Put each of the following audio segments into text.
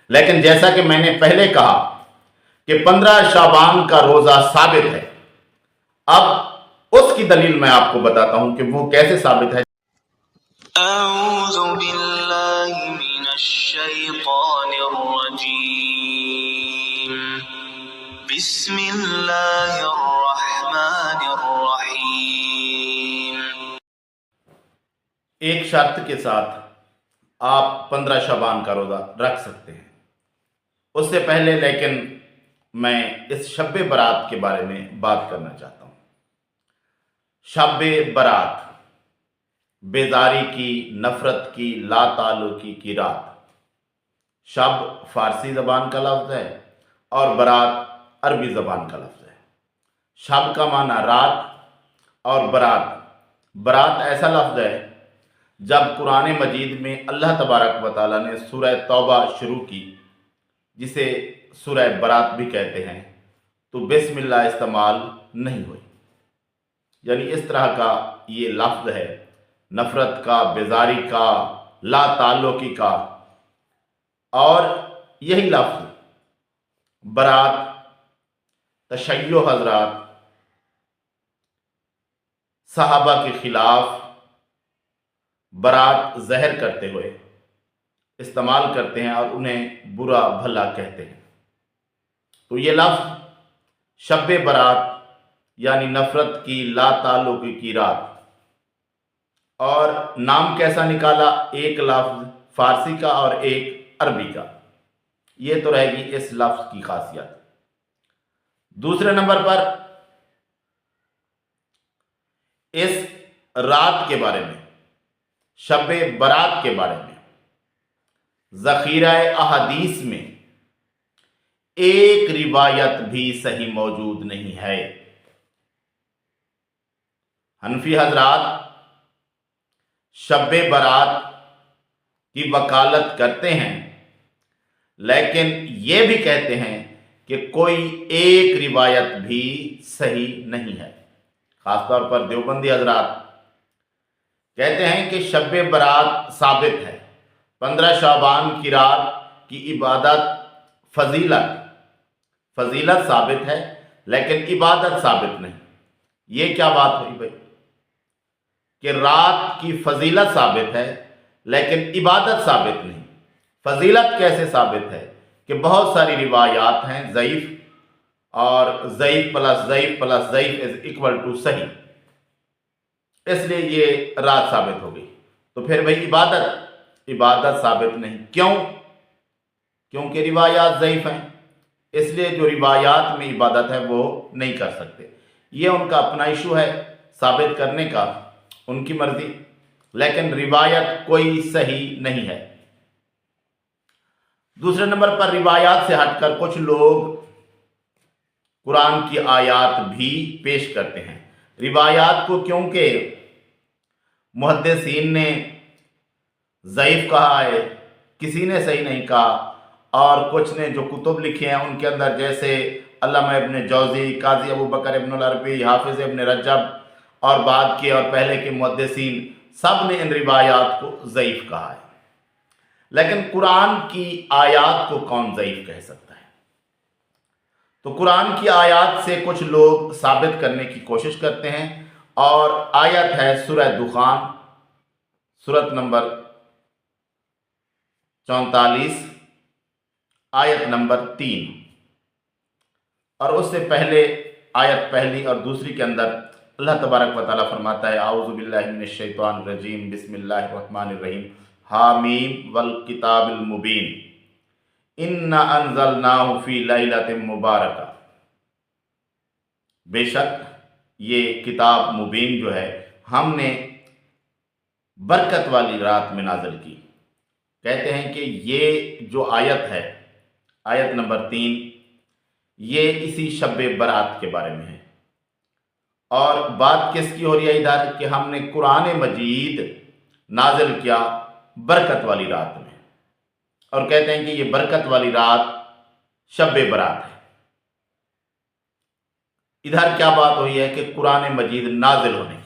لیکن جیسا کہ میں نے پہلے کہا کہ 15 شعبان کا روزہ ثابت ہے، اب اس کی دلیل میں آپ کو بتاتا ہوں کہ وہ کیسے ثابت ہے۔ اعوذ باللہ من الشیطان الرجیم، بسم اللہ الرحمن الرحیم۔ ایک شرط کے ساتھ آپ 15 شعبان کا روزہ رکھ سکتے ہیں۔ اس سے پہلے لیکن میں اس شب برات کے بارے میں بات کرنا چاہتا ہوں۔ شب برات، بیداری کی، نفرت کی، لا تعلقی کی رات۔ شب فارسی زبان کا لفظ ہے اور برات عربی زبان کا لفظ ہے۔ شب کا معنی رات اور برات ایسا لفظ ہے جب قرآن مجید میں اللہ تبارک و تعالیٰ نے سورہ توبہ شروع کی، جسے سورہ برات بھی کہتے ہیں، تو بسم اللہ استعمال نہیں ہوئی۔ یعنی اس طرح کا یہ لفظ ہے، نفرت کا، بیزاری کا، لا تعلقی کا۔ اور یہی لفظ برات تشیع حضرات صحابہ کے خلاف برات ظاہر کرتے ہوئے استعمال کرتے ہیں اور انہیں برا بھلا کہتے ہیں۔ تو یہ لفظ شب برات یعنی نفرت کی، لا تعلقی کی رات۔ اور نام کیسا نکالا؟ ایک لفظ فارسی کا اور ایک عربی کا۔ یہ تو رہے گی اس لفظ کی خاصیت۔ دوسرے نمبر پر اس رات کے بارے میں، شب برات کے بارے میں ذخیرہ احادیث میں ایک روایت بھی صحیح موجود نہیں ہے۔ حنفی حضرات شب برات کی وکالت کرتے ہیں، لیکن یہ بھی کہتے ہیں کہ کوئی ایک روایت بھی صحیح نہیں ہے۔ خاص طور پر دیوبندی حضرات کہتے ہیں کہ شب برات ثابت ہے، 15 شعبان کی رات کی عبادت فضیلت ثابت ہے، لیکن عبادت ثابت نہیں۔ یہ کیا بات ہوئی بھائی کہ رات کی فضیلت ثابت ہے لیکن عبادت ثابت نہیں؟ فضیلت کیسے ثابت ہے کہ بہت ساری روایات ہیں ضعیف، اور ضعیف پلس ضعیف پلس ضعیف از اکول ٹو صحیح، اس لیے یہ رات ثابت ہو گئی۔ تو پھر بھائی عبادت ثابت نہیں، کیونکہ روایات ضعیف ہیں، اس لیے جو روایات میں عبادت ہے وہ نہیں کر سکتے۔ یہ ان کا اپنا ایشو ہے ثابت کرنے کا، ان کی مرضی، لیکن روایت کوئی صحیح نہیں ہے۔ دوسرے نمبر پر روایات سے ہٹ کر کچھ لوگ قرآن کی آیات بھی پیش کرتے ہیں۔ روایات کو کیونکہ محدثین نے ضعیف کہا ہے، کسی نے صحیح نہیں کہا، اور کچھ نے جو کتب لکھے ہیں ان کے اندر جیسے علامہ ابن جوزی، قاضی ابو بکر ابن العربی، حافظ ابن رجب اور بعد کے اور پہلے کے محدثین، سب نے ان روایات کو ضعیف کہا ہے۔ لیکن قرآن کی آیات کو کون ضعیف کہہ سکتا ہے؟ تو قرآن کی آیات سے کچھ لوگ ثابت کرنے کی کوشش کرتے ہیں، اور آیت ہے سورہ دخان، سورت نمبر 44، آیت نمبر 3، اور اس سے پہلے آیت پہلی اور دوسری کے اندر اللہ تبارک و تعالیٰ فرماتا ہے اعوذ باللہ من الشیطان الرجیم، بسم اللہ الرحمن الرحیم، حامیم والکتاب المبین، انا انزلناہ فی لیلۃ مبارکہ۔ بے شک یہ کتاب مبین جو ہے ہم نے برکت والی رات میں نازل کی۔ کہتے ہیں کہ یہ جو آیت ہے، آیت نمبر 3، یہ اسی شب برات کے بارے میں ہے۔ اور بات کس کی ہو رہی ہے ادھر کہ ہم نے قرآن مجید نازل کیا برکت والی رات میں، اور کہتے ہیں کہ یہ برکت والی رات شب برات ہے۔ ادھر کیا بات ہوئی ہے کہ قرآن مجید نازل ہونے کی۔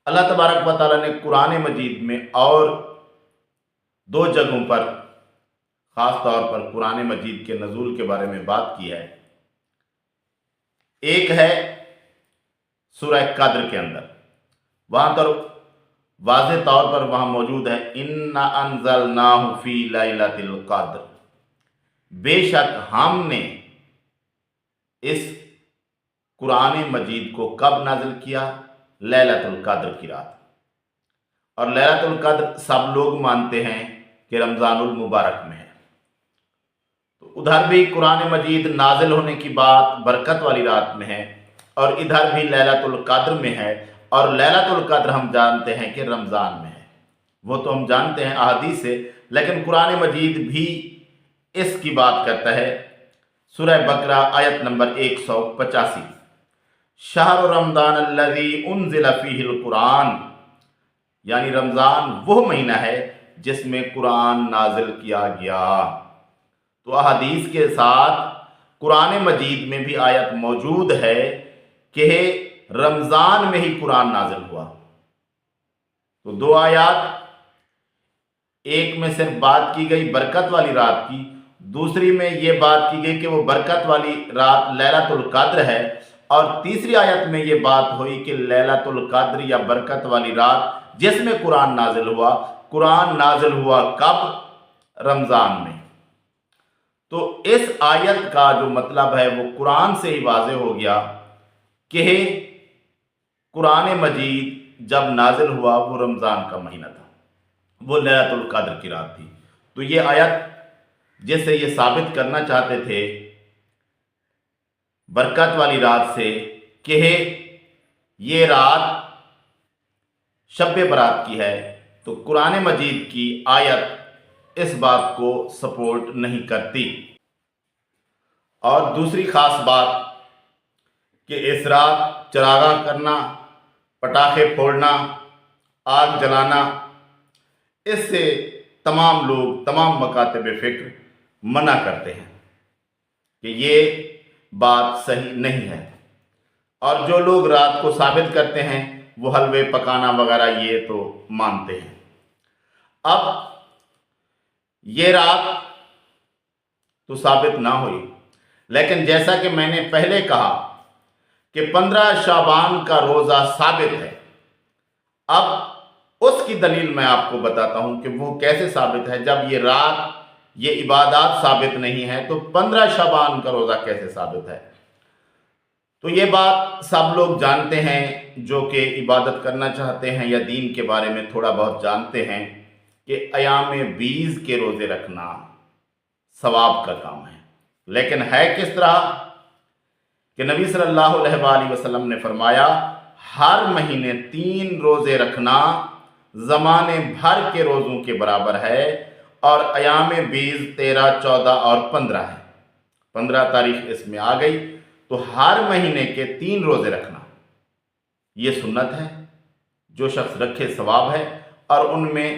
اللہ تبارک و تعالیٰ نے قرآن مجید میں اور 2 جگہوں پر خاص طور پر قرآن مجید کے نزول کے بارے میں بات کی ہے۔ ایک ہے سورہ قدر کے اندر، وہاں پر واضح طور پر وہاں موجود ہے اِنَّا أَنزَلْنَاهُ فِي لَيْلَةِ الْقَدْرِ، بے شک ہم نے اس قرآن مجید کو کب نازل کیا؟ لیلۃ القدر کی رات۔ اور لیلۃ القدر سب لوگ مانتے ہیں کہ رمضان المبارک میں ہے، تو ادھر بھی قرآن مجید نازل ہونے کی بات برکت والی رات میں ہے، اور ادھر بھی لیلۃ القدر میں ہے، اور لیلۃ القدر ہم جانتے ہیں کہ رمضان میں ہے، وہ تو ہم جانتے ہیں احادیث سے، لیکن قرآن مجید بھی اس کی بات کرتا ہے۔ سورہ بقرہ آیت نمبر 185، شہر رمضان الذی انزل فیہ القرآن، یعنی رمضان وہ مہینہ ہے جس میں قرآن نازل کیا گیا۔ تو احادیث کے ساتھ قرآن مجید میں بھی آیت موجود ہے کہ رمضان میں ہی قرآن نازل ہوا۔ تو دو آیات، ایک میں صرف بات کی گئی برکت والی رات کی، دوسری میں یہ بات کی گئی کہ وہ برکت والی رات لیلۃ القدر ہے، اور تیسری آیت میں یہ بات ہوئی کہ لیلۃ القدر یا برکت والی رات جس میں قرآن نازل ہوا، قرآن نازل ہوا کب؟ رمضان میں۔ تو اس آیت کا جو مطلب ہے وہ قرآن سے ہی واضح ہو گیا کہ قرآن مجید جب نازل ہوا وہ رمضان کا مہینہ تھا، وہ لیلۃ القدر کی رات تھی۔ تو یہ آیت جس سے یہ ثابت کرنا چاہتے تھے برکت والی رات سے کہ یہ رات شب برات کی ہے، تو قرآن مجید کی آیت اس بات کو سپورٹ نہیں کرتی۔ اور دوسری خاص بات کہ اس رات چراغاں کرنا، پٹاخے پھوڑنا، آگ جلانا، اس سے تمام لوگ، تمام مکاتب فکر منع کرتے ہیں کہ یہ بات صحیح نہیں ہے، اور جو لوگ رات کو ثابت کرتے ہیں وہ حلوے پکانا وغیرہ یہ تو مانتے ہیں۔ اب یہ رات تو ثابت نہ ہوئی، لیکن جیسا کہ میں نے پہلے کہا کہ 15 شعبان کا روزہ ثابت ہے۔ اب اس کی دلیل میں آپ کو بتاتا ہوں کہ وہ کیسے ثابت ہے۔ جب یہ رات، یہ عبادات ثابت نہیں ہے تو 15 شعبان کا روزہ کیسے ثابت ہے؟ تو یہ بات سب لوگ جانتے ہیں جو کہ عبادت کرنا چاہتے ہیں یا دین کے بارے میں تھوڑا بہت جانتے ہیں کہ ایام 20 کے روزے رکھنا ثواب کا کام ہے، لیکن ہے کس طرح کہ نبی صلی اللہ علیہ وآلہ وسلم نے فرمایا ہر مہینے 3 روزے رکھنا زمانے بھر کے روزوں کے برابر ہے، اور ایام 20 13 14 اور 15 ہے، 15 تاریخ اس میں آ گئی، تو ہر مہینے کے 3 روزے رکھنا یہ سنت ہے، جو شخص رکھے ثواب ہے۔ اور ان میں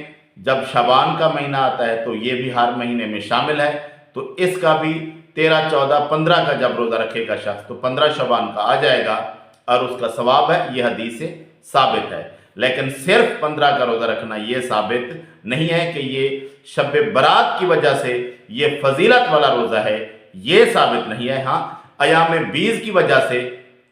جب شعبان کا مہینہ آتا ہے تو یہ بھی ہر مہینے میں شامل ہے، تو اس کا بھی 13 14 15 کا جب روزہ رکھے گا شخص تو 15 شعبان کا آ جائے گا اور اس کا ثواب ہے، یہ حدیث سے ثابت ہے۔ لیکن صرف 15 کا روزہ رکھنا یہ ثابت نہیں ہے کہ یہ شب برات کی وجہ سے یہ فضیلت والا روزہ ہے، یہ ثابت نہیں ہے۔ ہاں، ایام 20 کی وجہ سے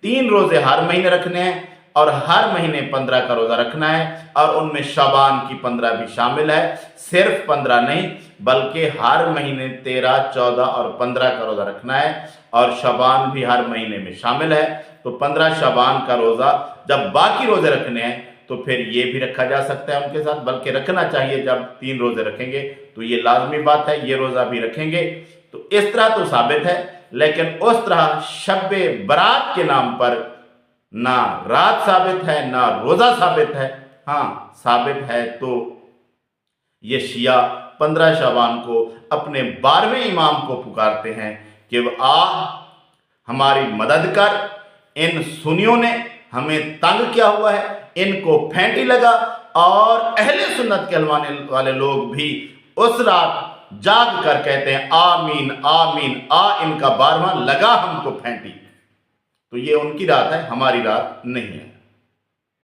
3 روزے ہر مہینے رکھنے ہیں، اور ہر مہینے 15 کا روزہ رکھنا ہے، اور ان میں شعبان کی 15 بھی شامل ہے، صرف 15 نہیں بلکہ ہر مہینے 13 14 اور 15 کا روزہ رکھنا ہے، اور شعبان بھی ہر مہینے میں شامل ہے۔ تو 15 شعبان کا روزہ جب باقی روزے رکھنے ہیں تو پھر یہ بھی رکھا جا سکتا ہے ان کے ساتھ، بلکہ رکھنا چاہیے۔ جب 3 روزے رکھیں گے تو یہ لازمی بات ہے، یہ روزہ بھی رکھیں گے۔ تو اس طرح تو ثابت ہے، لیکن اس طرح شب برات کے نام پر نہ رات ثابت ہے نہ روزہ ثابت ہے۔ ہاں ثابت ہے تو یہ شیعہ 15 شعبان کو اپنے 12ویں امام کو پکارتے ہیں کہ آ ہماری مدد کر، ان سنیوں نے ہمیں تنگ کیا ہوا ہے، ان کو پھینٹی لگا۔ اور اہل سنت کہلوانے والے لوگ بھی اس رات جاگ کر کہتے ہیں آمین آمین، ان کا 12واں لگا ہم کو پھینٹی۔ تو یہ ان کی رات ہے، ہماری رات نہیں ہے۔